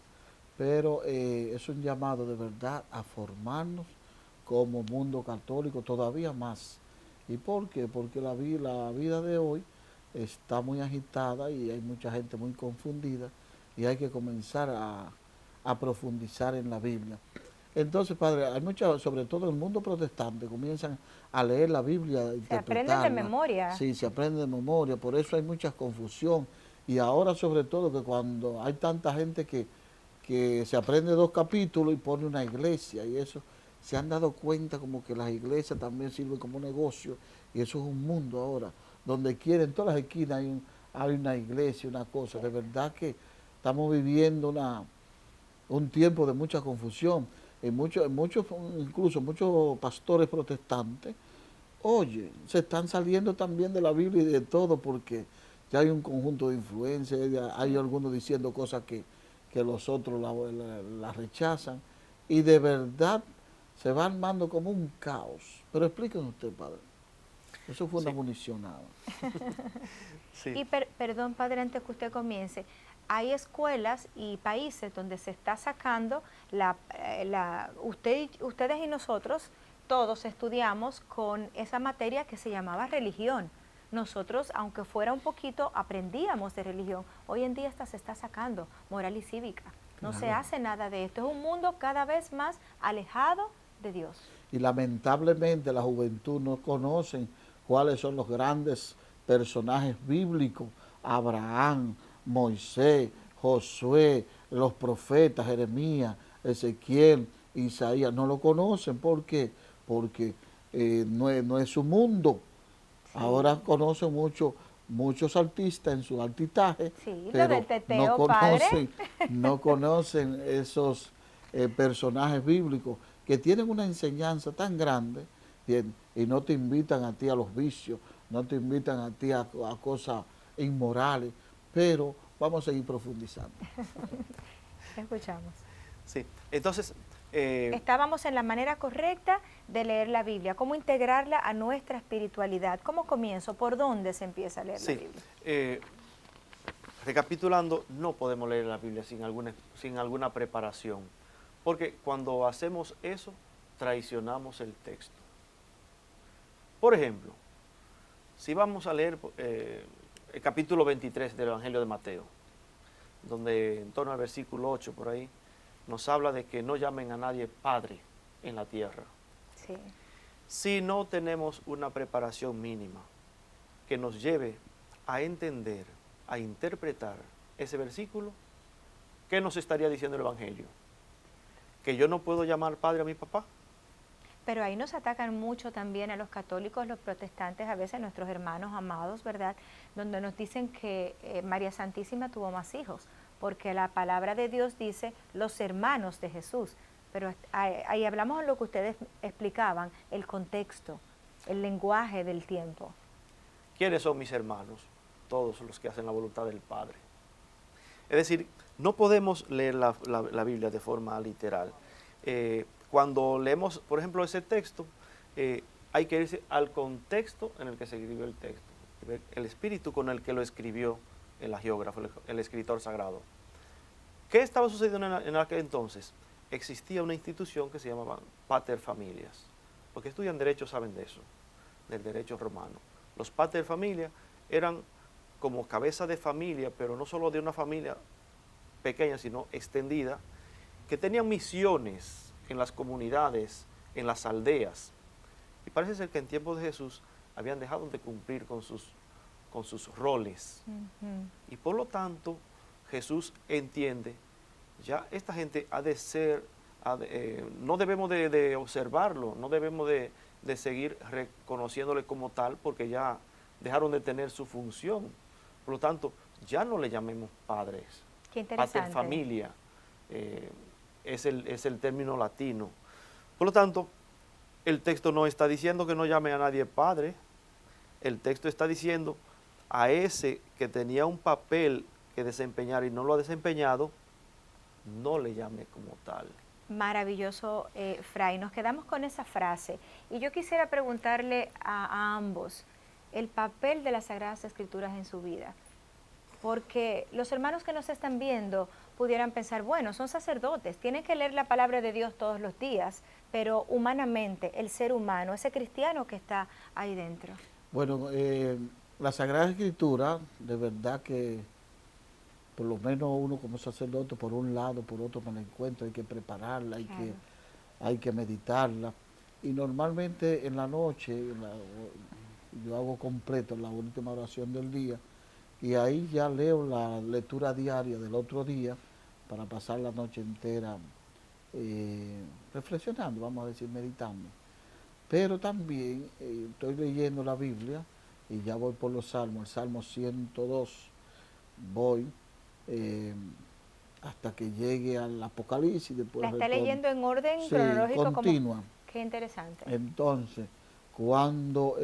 Pero es un llamado de verdad a formarnos como mundo católico todavía más. ¿Y por qué? Porque la vida de hoy está muy agitada y hay mucha gente muy confundida y hay que comenzar a profundizar en la Biblia. Entonces, padre, hay mucha, sobre todo en el mundo protestante, comienzan a leer la Biblia, se aprenden de memoria. Sí, se aprende de memoria, por eso hay mucha confusión. Y ahora sobre todo que cuando hay tanta gente que se aprende 2 capítulos y pone una iglesia y eso, se han dado cuenta como que las iglesias también sirven como negocio y eso es un mundo ahora, donde quieren, en todas las esquinas hay una iglesia, una cosa. De verdad que estamos viviendo un tiempo de mucha confusión. Incluso muchos pastores protestantes, oye, se están saliendo también de la Biblia y de todo porque ya hay un conjunto de influencias, hay algunos diciendo cosas que los otros la rechazan y de verdad se va armando como un caos. Pero explíquenos usted, padre. Eso fue una municionada. Sí. Y perdón, padre, antes que usted comience, hay escuelas y países donde se está sacando ustedes y nosotros, todos estudiamos con esa materia que se llamaba religión. Nosotros, aunque fuera un poquito, aprendíamos de religión. Hoy en día esta se está sacando, moral y cívica. No se hace nada de esto. Es un mundo cada vez más alejado de Dios. Y lamentablemente la juventud no conocen cuáles son los grandes personajes bíblicos, Abraham, Moisés, Josué, los profetas, Jeremías, Ezequiel, Isaías, no lo conocen. ¿Por qué? Porque no es su mundo. Sí. Ahora conocen muchos artistas en su artitaje, sí, pero lo del teteo, padre. No conocen esos personajes bíblicos que tienen una enseñanza tan grande y no te invitan a ti a los vicios, no te invitan a ti a cosas inmorales, pero vamos a seguir profundizando. Escuchamos. Sí, entonces... estábamos en la manera correcta de leer la Biblia, cómo integrarla a nuestra espiritualidad. ¿Cómo comienzo? ¿Por dónde se empieza a leer la Biblia? Recapitulando, no podemos leer la Biblia sin alguna preparación, porque cuando hacemos eso, traicionamos el texto. Por ejemplo, si vamos a leer el capítulo 23 del Evangelio de Mateo, donde en torno al versículo 8 por ahí, nos habla de que no llamen a nadie padre en la tierra. Sí. Si no tenemos una preparación mínima que nos lleve a entender, a interpretar ese versículo, ¿qué nos estaría diciendo el Evangelio? ¿Que yo no puedo llamar padre a mi papá? Pero ahí nos atacan mucho también a los católicos, los protestantes, a veces nuestros hermanos amados, ¿verdad? Donde nos dicen que María Santísima tuvo más hijos, porque la palabra de Dios dice los hermanos de Jesús. Pero ahí hablamos de lo que ustedes explicaban, el contexto, el lenguaje del tiempo. ¿Quiénes son mis hermanos? Todos los que hacen la voluntad del Padre. Es decir, no podemos leer la Biblia de forma literal. Cuando leemos, por ejemplo, ese texto, hay que irse al contexto en el que se escribió el texto, el espíritu con el que lo escribió el hagiógrafo, el escritor sagrado. ¿Qué estaba sucediendo en aquel entonces? Existía una institución que se llamaba pater familias. Los que estudian derecho saben de eso, del derecho romano. Los pater familias eran como cabeza de familia, pero no solo de una familia pequeña, sino extendida, que tenían misiones en las comunidades, en las aldeas. Y parece ser que en tiempos de Jesús habían dejado de cumplir con sus roles. Y por lo tanto, Jesús entiende, ya esta gente ha de ser, no debemos de observarlo, no debemos de seguir reconociéndole como tal, porque ya dejaron de tener su función. Por lo tanto, ya no le llamemos padres. Qué interesante. Pater familia es el término latino. Por lo tanto, el texto no está diciendo que no llame a nadie padre. El texto está diciendo a ese que tenía un papel que desempeñar y no lo ha desempeñado, no le llame como tal. Maravilloso, Fray. Nos quedamos con esa frase. Y yo quisiera preguntarle a ambos el papel de las Sagradas Escrituras en su vida. Porque los hermanos que nos están viendo pudieran pensar, bueno, son sacerdotes, tienen que leer la palabra de Dios todos los días, pero humanamente, el ser humano, ese cristiano que está ahí dentro. Bueno, la Sagrada Escritura, de verdad que por lo menos uno como sacerdote, por un lado, por otro me la encuentro, hay que prepararla, hay que meditarla. Y normalmente en la noche, yo hago completo la última oración del día, y ahí ya leo la lectura diaria del otro día para pasar la noche entera reflexionando, vamos a decir, meditando. Pero también estoy leyendo la Biblia y ya voy por los salmos, el Salmo 102, voy hasta que llegue al Apocalipsis. Después la está leyendo en orden cronológico. Continua. Qué interesante. Entonces, cuando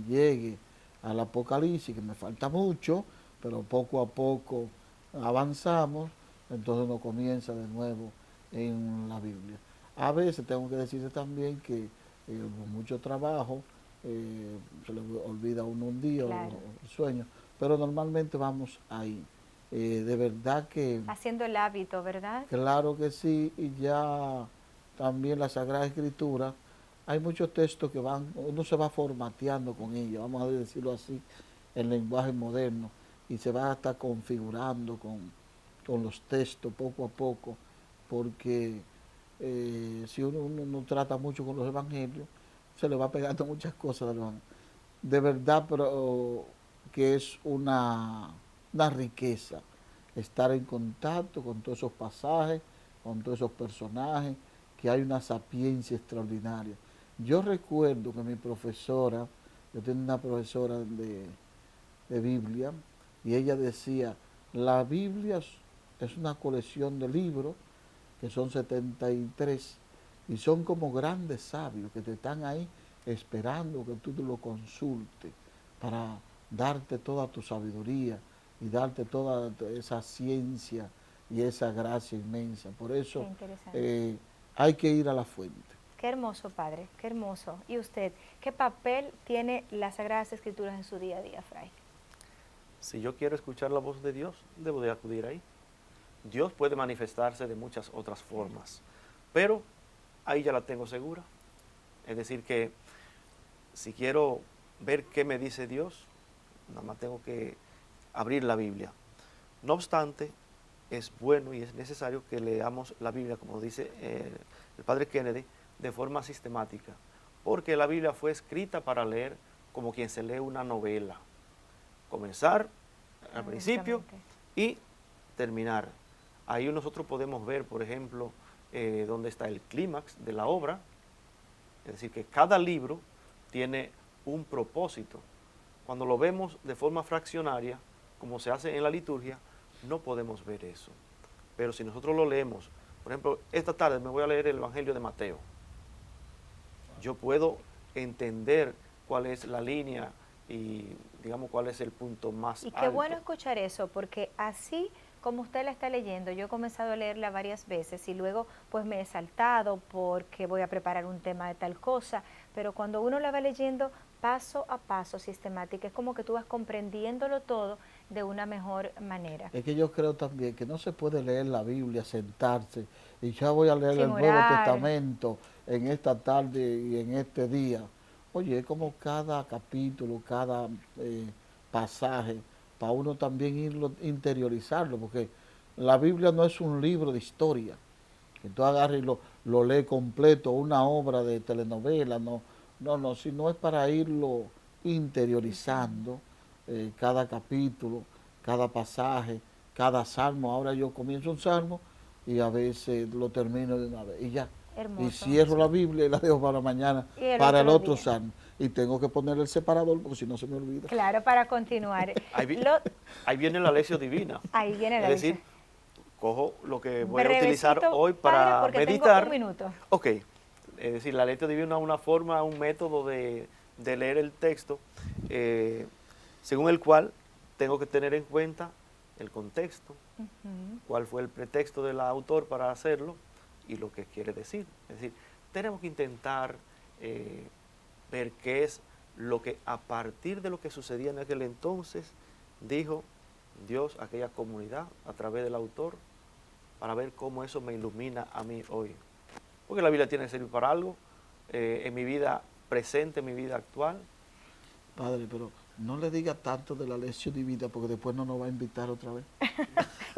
llegue al Apocalipsis, que me falta mucho, pero poco a poco avanzamos, entonces uno comienza de nuevo en la Biblia. A veces tengo que decirte también que con mucho trabajo, se le olvida a uno un día, claro, o el sueño, pero normalmente vamos ahí. De verdad que... Haciendo el hábito, ¿verdad? Claro que sí, y ya también la Sagrada Escritura, hay muchos textos que uno se va formateando con ella, vamos a decirlo así, en lenguaje moderno, y se va a estar configurando con los textos poco a poco, porque si uno no trata mucho con los evangelios, se le va pegando muchas cosas del evangelio. De verdad, pero que es una riqueza estar en contacto con todos esos pasajes, con todos esos personajes, que hay una sapiencia extraordinaria. Yo recuerdo que mi profesora, yo tenía una profesora de Biblia, y ella decía, la Biblia es una colección de libros, que son 73, y son como grandes sabios que te están ahí esperando que tú lo consultes para darte toda tu sabiduría y darte toda esa ciencia y esa gracia inmensa. Por eso hay que ir a la fuente. Qué hermoso, Padre, qué hermoso. ¿Y usted, qué papel tiene las Sagradas Escrituras en su día a día, Fray? Si yo quiero escuchar la voz de Dios, debo de acudir ahí. Dios puede manifestarse de muchas otras formas, pero ahí ya la tengo segura. Es decir que si quiero ver qué me dice Dios, nada más tengo que abrir la Biblia. No obstante, es bueno y es necesario que leamos la Biblia, como dice el Padre Kennedy, de forma sistemática, porque la Biblia fue escrita para leer como quien se lee una novela. Comenzar al principio y terminar. Ahí nosotros podemos ver, por ejemplo, dónde está el clímax de la obra, es decir, que cada libro tiene un propósito. Cuando lo vemos de forma fraccionaria, como se hace en la liturgia, no podemos ver eso. Pero si nosotros lo leemos, por ejemplo, esta tarde me voy a leer el Evangelio de Mateo, yo puedo entender cuál es la línea y, digamos, cuál es el punto más alto. Y qué bueno escuchar eso, porque así como usted la está leyendo, yo he comenzado a leerla varias veces y luego pues me he saltado porque voy a preparar un tema de tal cosa, pero cuando uno la va leyendo paso a paso, sistemática, es como que tú vas comprendiéndolo todo de una mejor manera. Es que yo creo también que no se puede leer la Biblia, sentarse y ya voy a leer el orar. Nuevo Testamento en esta tarde y en este día. Oye, es como cada capítulo, cada pasaje, para uno también irlo, interiorizarlo, porque la Biblia no es un libro de historia, que tú agarres y lo lees completo, una obra de telenovela, no, sino es para irlo interiorizando, cada capítulo, cada pasaje, cada salmo. Ahora yo comienzo un salmo y a veces lo termino de una vez y ya. Hermoso. Y cierro la Biblia y la dejo para mañana, para el otro salmo. y tengo que poner el separador porque si no se me olvida. Claro, para continuar. Ahí viene la lección divina. Ahí viene la lección. Es decir, cojo lo que voy a utilizar hoy padre, para porque meditar. Tengo un minuto. Ok, es decir, la lección divina es una forma, un método de leer el texto, según el cual tengo que tener en cuenta el contexto, cuál fue el pretexto del autor para hacerlo y lo que quiere decir. Es decir, tenemos que intentar ver qué es lo que a partir de lo que sucedía en aquel entonces dijo Dios a aquella comunidad a través del autor, para ver cómo eso me ilumina a mí hoy. Porque la Biblia tiene que servir para algo, en mi vida presente, en mi vida actual. Padre, pero no le diga tanto de la lección divina porque después no nos va a invitar otra vez.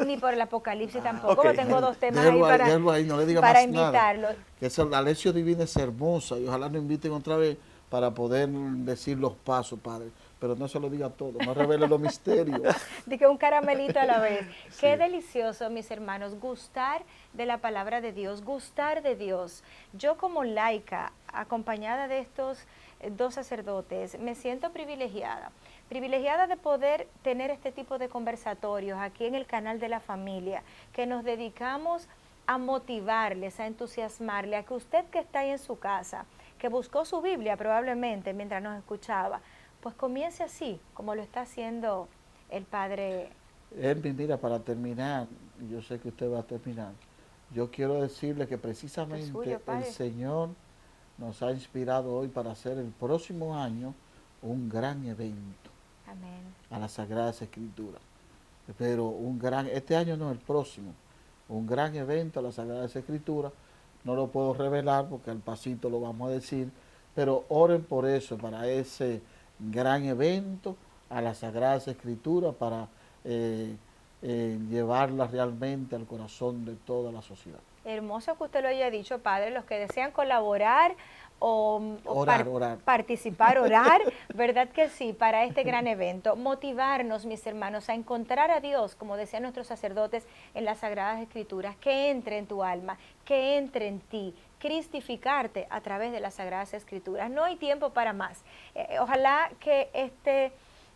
Ni por el Apocalipsis tampoco, okay. Tengo 2 temas déjalo ahí no le diga para más invitarlo. Nada. Que la lección divina es hermosa y ojalá nos inviten otra vez para poder decir los pasos, Padre. Pero no se lo diga todo, no revele los misterios. Dije un caramelito a la vez. Sí. Qué delicioso, mis hermanos, gustar de la palabra de Dios, gustar de Dios. Yo como laica, acompañada de estos 2 sacerdotes, me siento privilegiada de poder tener este tipo de conversatorios aquí en el canal de la familia, que nos dedicamos a motivarles, a entusiasmarle, a que usted que está ahí en su casa, que buscó su Biblia probablemente mientras nos escuchaba, pues comience así, como lo está haciendo el Padre. Mira, para terminar, yo sé que usted va a terminar, yo quiero decirle que precisamente el Señor nos ha inspirado hoy para hacer el próximo año un gran evento. Amén. A las Sagradas Escrituras. Pero este año no, el próximo, un gran evento a las Sagradas Escrituras. No lo puedo revelar porque al pasito lo vamos a decir, pero oren por eso, para ese gran evento a las Sagradas Escrituras, para llevarlas realmente al corazón de toda la sociedad. Hermoso que usted lo haya dicho, Padre. Los que desean colaborar o orar. Participar, orar, ¿verdad que sí? Para este gran evento. Motivarnos, mis hermanos, a encontrar a Dios, como decían nuestros sacerdotes en las Sagradas Escrituras, que entre en tu alma, que entre en ti, cristificarte a través de las Sagradas Escrituras. No hay tiempo para más. Ojalá que este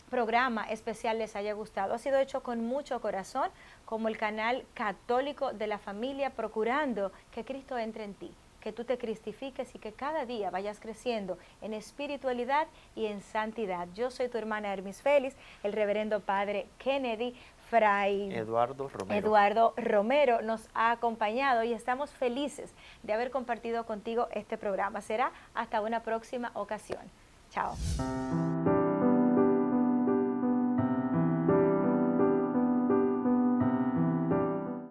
programa especial les haya gustado. Ha sido hecho con mucho corazón, como el canal católico de la familia, procurando que Cristo entre en ti, que tú te cristifiques y que cada día vayas creciendo en espiritualidad y en santidad. Yo soy tu hermana Hermis Félix, el reverendo Padre Kennedy, Fray Eduardo Romero nos ha acompañado y estamos felices de haber compartido contigo este programa. Será hasta una próxima ocasión. Chao.